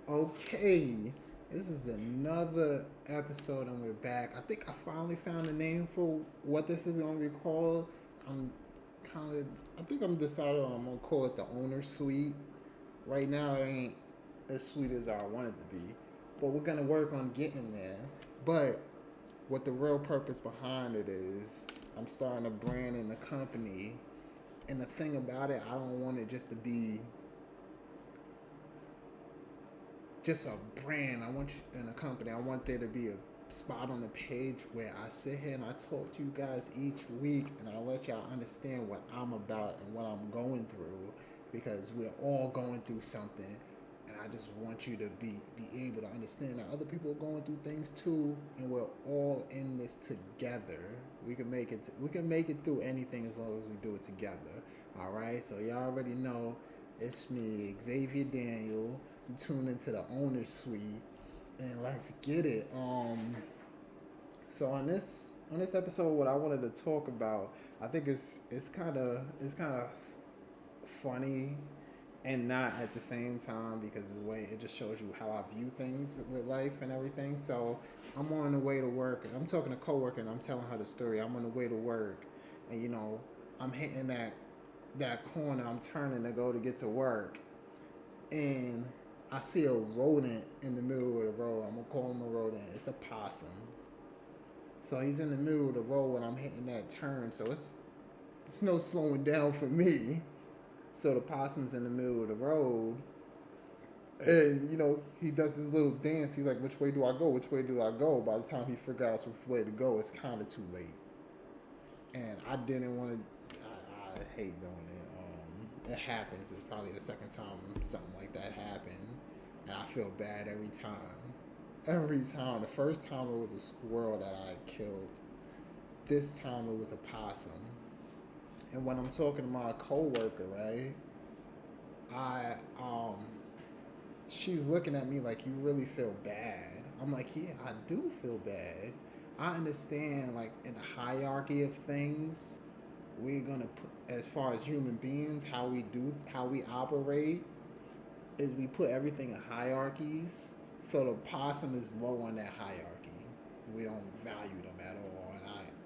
Okay, this is another episode and we're back. I think I finally found a name for what this is going to be called. I'm kind of, I think I'm decided I'm going to call it the owner suite. Right now, it ain't as sweet as I want it to be, but we're going to work on getting there. But what the real purpose behind it is, I'm starting a brand in the company. And the thing about it, I don't want it just to be just a brand. I want you in a company. I want there to be a spot on the page where I sit here and I talk to you guys each week and I let y'all understand what I'm about and what I'm going through because we're all going through something. And I just want you to be able to understand that other people are going through things too, and we're all in this together. We can make it through anything as long as we do it together. All right. So y'all already know it's me, Xavier Daniel. You tune into the owner suite, and let's get it. So on this episode, what I wanted to talk about, I think it's kind of funny and not at the same time because the way it just shows you how I view things with life and everything. So I'm on the way to work. I'm talking to a coworker and I'm telling her the story. I'm on the way to work, and I'm hitting that corner. I'm turning to go to get to work, and I see a rodent in the middle of the road. I'm gonna call him a rodent. It's a possum. So he's in the middle of the road when I'm hitting that turn. So it's no slowing down for me. So the possum's in the middle of the road, and he does this little dance. He's like, "Which way do I go? Which way do I go?" By the time he figures out which way to go, it's kind of too late. And I didn't want to. I hate doing it. It happens. It's probably the second time something like that happened, and I feel bad every time. Every time. The first time it was a squirrel that I killed. This time it was a possum. And when I'm talking to my coworker, right, I she's looking at me like you really feel bad. I'm like, yeah, I do feel bad. I understand, like in the hierarchy of things, we're gonna put as far as human beings, how we operate is we put everything in hierarchies. So the possum is low on that hierarchy. We don't value them at all,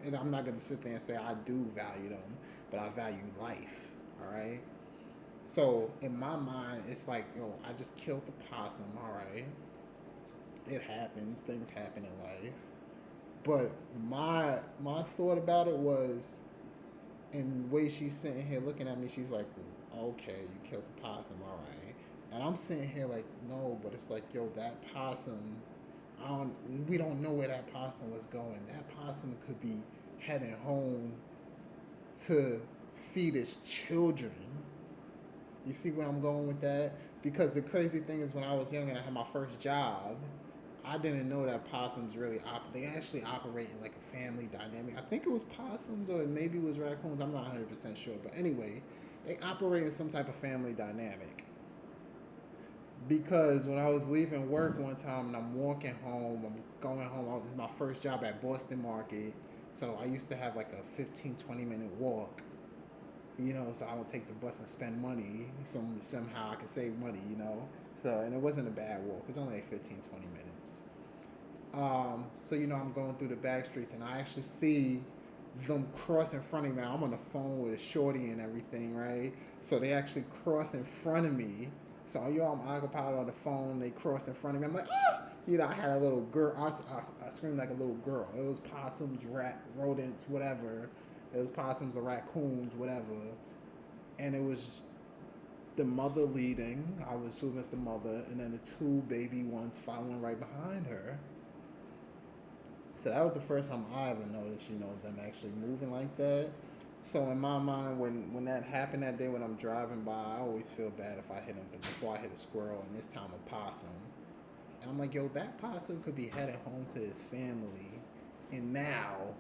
and I'm not gonna sit there and say I do value them, but I value life. All right. So in my mind, it's like, yo, I just killed the possum. All right, it happens. Things happen in life. But my thought about it was, in the way she's sitting here looking at me, she's like, okay, you killed the possum, all right. And I'm sitting here like, no, but it's like, yo, that possum, we don't know where that possum was going. That possum could be heading home to feed its children. You see where I'm going with that? Because the crazy thing is, when I was young and I had my first job, I didn't know that possums they actually operate in like a family dynamic. I think it was possums or maybe it was raccoons. I'm not 100% sure, but anyway, they operate in some type of family dynamic. Because when I was leaving work one time and I'm walking home, I'm going home. This is my first job at Boston Market, so I used to have like a 15-20 minute walk. So I don't take the bus and spend money. Somehow I could save money. So, and it wasn't a bad walk. It was only like 15-20 minutes. So I'm going through the back streets and I actually see them cross in front of me. I'm on the phone with a shorty and everything, right? So they actually cross in front of me. So I'm occupied on the phone. They cross in front of me. I'm like, ah! I had a little girl. I screamed like a little girl. It was possums, rodents, whatever. It was possums or raccoons, whatever. And it was the mother leading. I would assume it's the mother, and then the two baby ones following right behind her. So that was the first time I ever noticed, them actually moving like that. So in my mind, when that happened that day when I'm driving by, I always feel bad if I hit him because before I hit a squirrel and this time a possum, and I'm like, yo, that possum could be headed home to his family, and now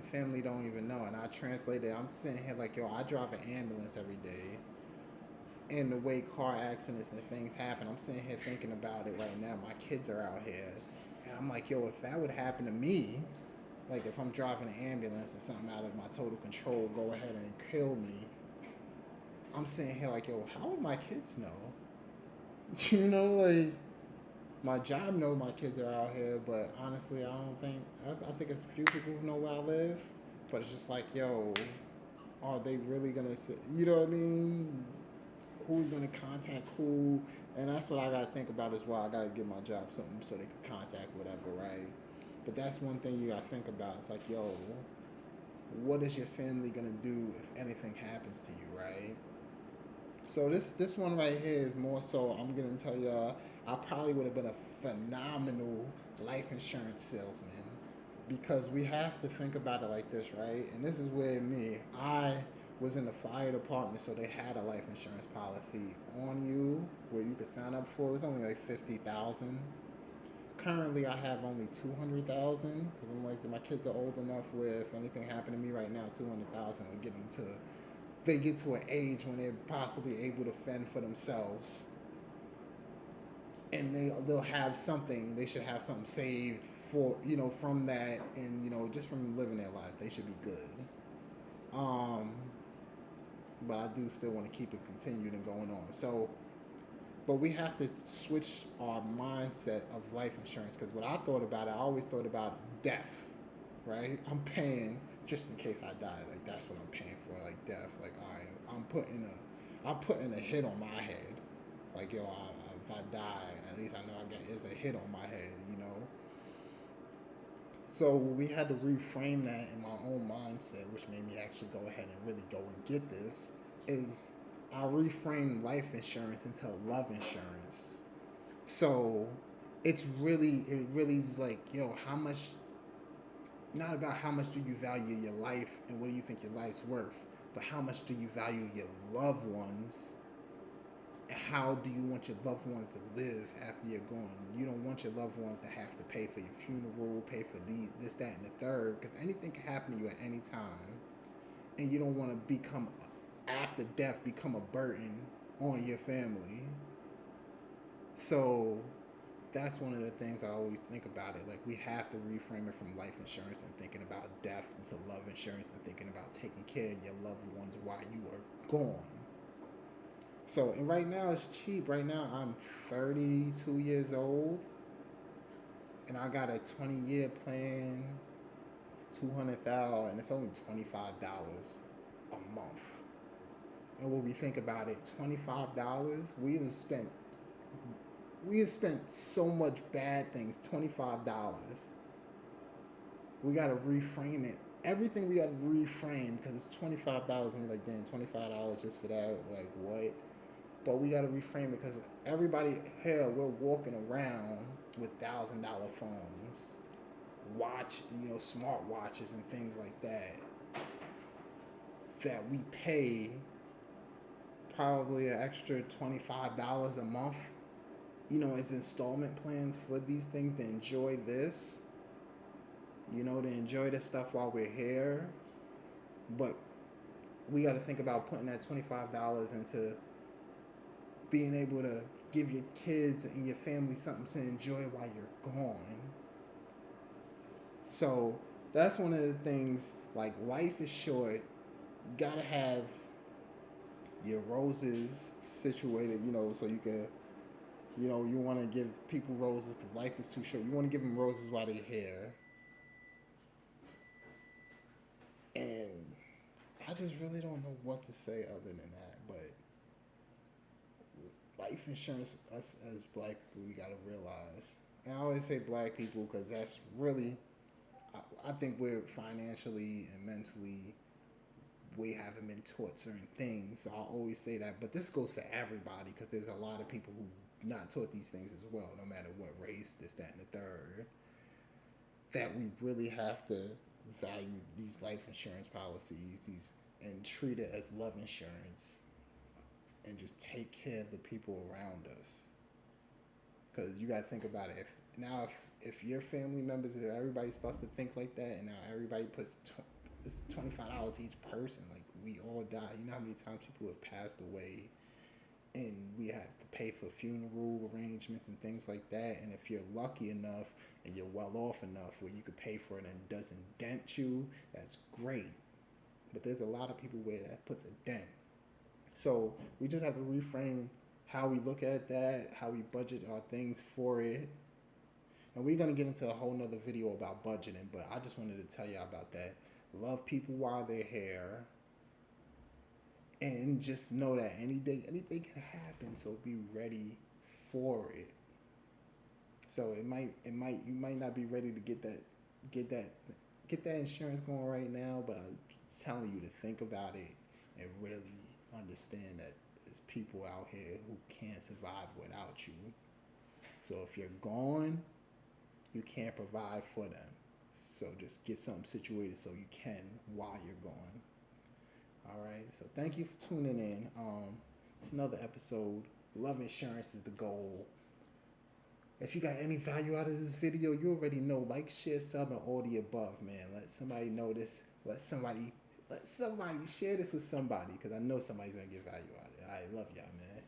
the family don't even know. And I translate it. I'm sitting here like, yo, I drive an ambulance every day, and the way car accidents and things happen, I'm sitting here thinking about it right now. My kids are out here, and I'm like, yo, if that would happen to me, like if I'm driving an ambulance and something out of my total control go ahead and kill me, I'm saying here like, yo, how would my kids know? You know, like my job know my kids are out here, but honestly, I don't think. I think it's a few people who know where I live, but it's just like, yo, are they really gonna say? You know what I mean? Who's gonna contact who? And that's what I gotta think about as well. I gotta give my job something so they can contact whatever, right? But that's one thing you gotta think about. It's like, yo, what is your family gonna do if anything happens to you, right? So this one right here is more so. I'm gonna tell y'all, I probably would have been a phenomenal life insurance salesman because we have to think about it like this, right? And this is where I was in the fire department, so they had a life insurance policy on you where you could sign up for. It was only like 50,000. Currently, I have only 200,000 because I'm like my kids are old enough where if anything happened to me right now, 200,000 will get them to. They get to an age when they're possibly able to fend for themselves, and they'll have something. They should have something saved for from that, and just from living their life, they should be good. Um, but I do still want to keep it continued and going on. So, but we have to switch our mindset of life insurance because what I thought about, I always thought about death, right? I'm paying just in case I die. Like that's what I'm paying for, like death. Like all right, I'm putting a hit on my head. Like yo, if I die, at least I know I get it's a hit on my head. So we had to reframe that in my own mindset, which made me actually go ahead and really go and get this. Is I reframed life insurance into love insurance. So it really is like, yo, how much, not about how much do you value your life and what do you think your life's worth, but how much do you value your loved ones and how do you want your loved ones to live after you're gone? You don't want your loved ones to have to pay for your funeral, pay for this, that, and the third, because anything can happen to you at any time, and you don't want to become after death become a burden on your family. So that's one of the things I always think about it. Like we have to reframe it from life insurance and thinking about death into love insurance and thinking about taking care of your loved ones while you are gone. So and right now it's cheap. Right now I'm 32 years old and I got a 20-year plan, 200,000, and it's only $25 a month. And when we think about it, $25, we have spent so much bad things. $25. We gotta reframe it. Everything we gotta reframe because it's $25 and we're like, damn, $25 just for that. Like what? But we gotta reframe it because everybody here we're walking around with $1,000 phones, smart watches and things like that. That we pay probably an extra $25 a month, as installment plans for these things to enjoy this, to enjoy this stuff while we're here. But we got to think about putting that $25 into being able to give your kids and your family something to enjoy while you're gone. So that's one of the things, like life is short. You got to have your roses situated, so you can, you want to give people roses because life is too short. You want to give them roses while they're here. And I just really don't know what to say other than that. But life insurance, us as black people, we got to realize. And I always say black people because that's really, I think we're financially and mentally we haven't been taught certain things. So I'll always say that. But this goes for everybody because there's a lot of people who not taught these things as well, no matter what race, this, that, and the third. That we really have to value these life insurance policies, and treat it as love insurance, and just take care of the people around us. Because you got to think about it. If your family members, if everybody starts to think like that, and now everybody puts it's $25 each person. Like we all die. You know how many times people have passed away, and we have to pay for funeral arrangements and things like that. And if you're lucky enough and you're well off enough where you could pay for it and it doesn't dent you, that's great. But there's a lot of people where that puts a dent. So we just have to reframe how we look at that, how we budget our things for it. And we're gonna get into a whole nother video about budgeting, but I just wanted to tell y'all about that. Love people while they're here, and just know that anything can happen. So be ready for it. So you might not be ready to get that, get that insurance going right now, but I'm telling you to think about it and really understand that there's people out here who can't survive without you. So if you're gone, you can't provide for them. So just get something situated so you can while you're gone. All right. So thank you for tuning in. It's another episode. Love insurance is the goal. If you got any value out of this video, you already know. Like, share, sub, and all the above, man. Let somebody know this. Let somebody share this with somebody, because I know somebody's gonna get value out of it. I love y'all, man.